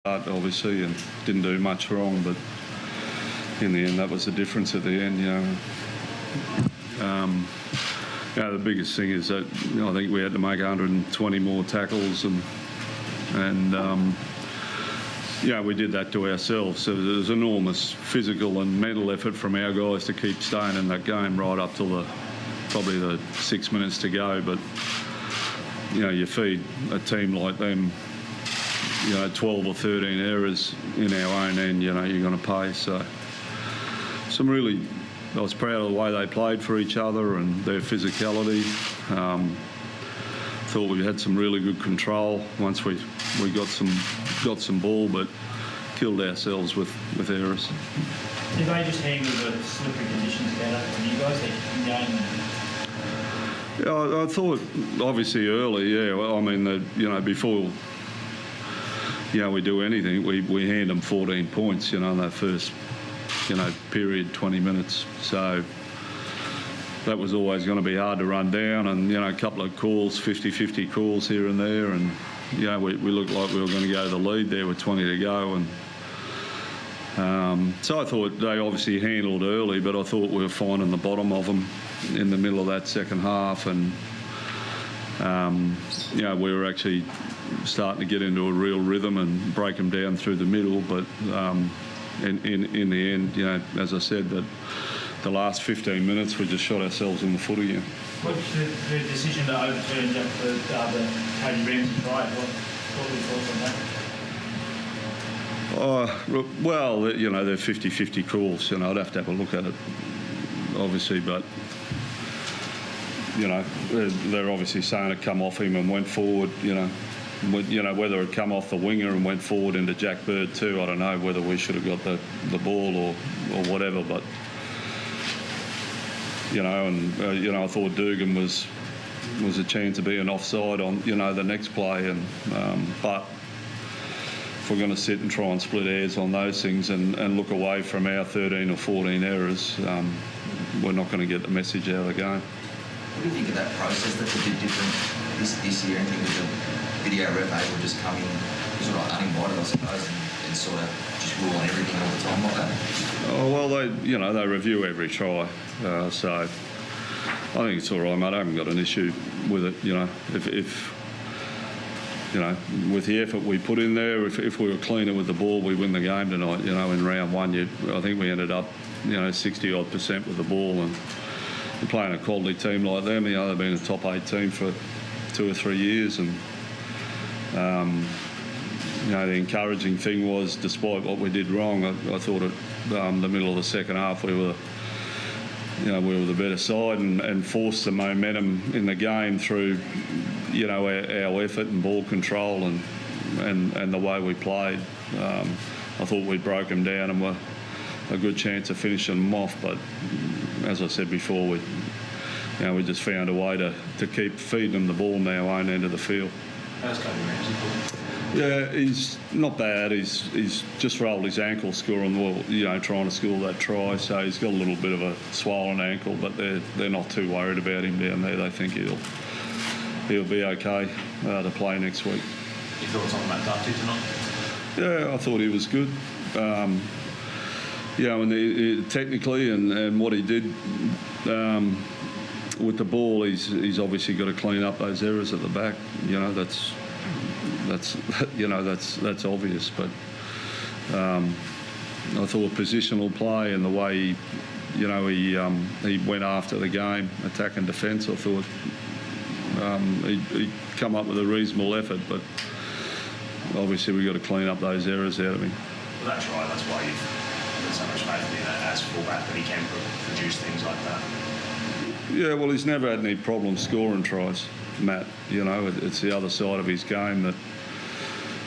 Obviously, and didn't do much wrong, but in the end that was the difference at the end. The biggest thing is that I think we had to make 120 more tackles, and we did that to ourselves. So there was enormous physical and mental effort from our guys to keep staying in that game right up till probably the 6 minutes to go. But you feed a team like them 12 or 13 errors in our own end, you're going to pay. So I was proud of the way they played for each other and their physicality. Thought we had some really good control once we got some ball, but killed ourselves with errors. Did they just handle the slippery conditions better than you guys in game? Yeah, I thought obviously early, before we do anything, we hand them 14 points, in that first, period, 20 minutes. So that was always going to be hard to run down, and, a couple of calls, 50-50 calls here and there, and, we looked like we were going to go to the lead there with 20 to go. And so I thought they obviously handled early, but I thought we were finding the bottom of them in the middle of that second half, and, we were actually starting to get into a real rhythm and break them down through the middle. But in the end, as I said, that the last 15 minutes we just shot ourselves in the foot again. What's the decision to overturn the Cody Ramsey try? What were your thoughts on that? Well, they're 50-50 calls. I'd have to have a look at it, obviously, but they're obviously saying it come off him and went forward. Whether it come off the winger and went forward into Jack Bird too, I don't know whether we should have got the ball or whatever. But I thought Dugan was a chance of being offside on the next play, and but if we're going to sit and try and split hairs on those things and look away from our 13 or 14 errors, we're not going to get the message out of the game. What do you think of that process that's a bit different this year? Anything with the video ref able to just come in sort of uninvited, I suppose, and sort of just rule on everything all the time like that? Oh, well, they review every try, so I think it's all right, mate. I haven't got an issue with it. If with the effort we put in there, if we were cleaner with the ball, we win the game tonight. In round one, I think we ended up 60-odd% with the ball, and playing a quality team like them, they've been a top 8 team for 2 or 3 years, and the encouraging thing was, despite what we did wrong, I thought at the middle of the second half we were the better side and forced the momentum in the game through our effort and ball control and the way we played. I thought we broke them down and were a good chance of finishing them off, but as I said before, we just found a way to keep feeding them the ball in our own end of the field. How's Cody Ramsey? Yeah, he's not bad. He's just rolled his ankle scoring trying to score that try, so he's got a little bit of a swollen ankle, but they're not too worried about him down there. They think he'll be okay to play next week. Your thoughts on Matt Duffy tonight? Yeah, I thought he was good. And technically and what he did with the ball, he's obviously got to clean up those errors at the back. That's obvious. But I thought positional play and the way he went after the game, attack and defence. I thought he come up with a reasonable effort, but obviously we've got to clean up those errors out of him. Well, that's right. That's why you've got so much faith in it as fullback that he can produce things like that. Yeah, well, he's never had any problem scoring tries, Matt. It's the other side of his game that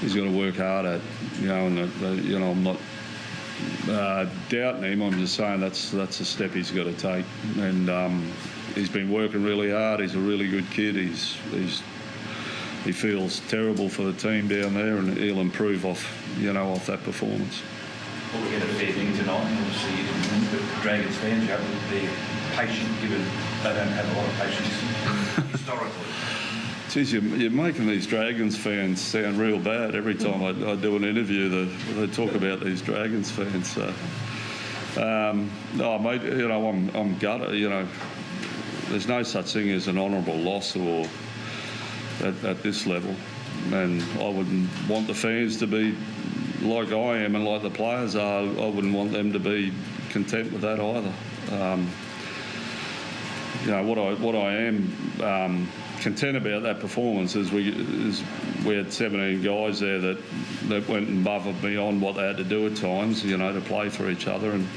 he's got to work hard at. And I'm not doubting him. I'm just saying that's a step he's got to take. And he's been working really hard. He's a really good kid. He feels terrible for the team down there, and he'll improve off that performance. Well, we had a fair thing tonight, and obviously you didn't win, but Dragons fans, you have to be patient, given they don't have a lot of patience historically. Geez, you're making these Dragons fans sound real bad every time I do an interview. They talk about these Dragons fans. So, no, mate, you know, I'm gutted. You know, there's no such thing as an honourable loss or at this level, and I wouldn't want the fans to be like I am and like the players are. I wouldn't want them to be content with that either. You know, what I am content about that performance is we had 17 guys there that went above and beyond what they had to do at times, you know, to play for each other, and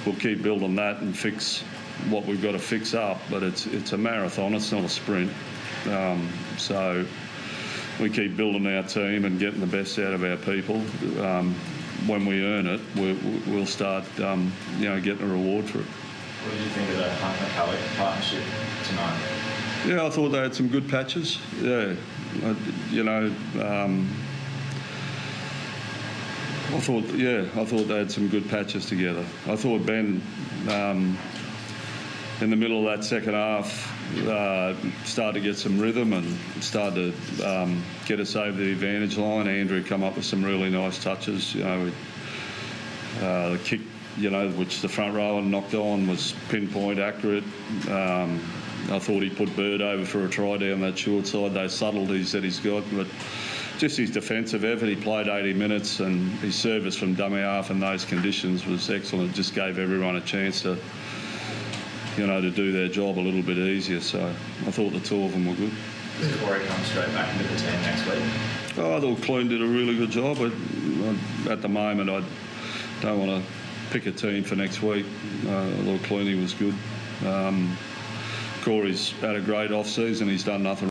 we'll keep building that and fix what we've got to fix up. But it's a marathon, it's not a sprint. So we keep building our team and getting the best out of our people. When we earn it, we'll start, you know, getting a reward for it. What did you think of the Hunt McCulloch partnership tonight? Yeah, I thought they had some good patches. Yeah, you know, I thought they had some good patches together. I thought Ben, in the middle of that second half, started to get some rhythm and started to get us over the advantage line. Andrew come up with some really nice touches. You know, the kick, you know, which the front rower knocked on was pinpoint accurate. I thought he put Bird over for a try down that short side. Those subtleties that he's got, but just his defensive effort. He played 80 minutes, and his service from dummy half in those conditions was excellent. It just gave everyone a chance to, you know, to do their job a little bit easier. So I thought the two of them were good. Does Corey come straight back into the team next week? Oh, I thought Clune did a really good job. But at the moment, I don't want to pick a team for next week. I thought Clune was good. Corey's had a great off-season. He's done nothing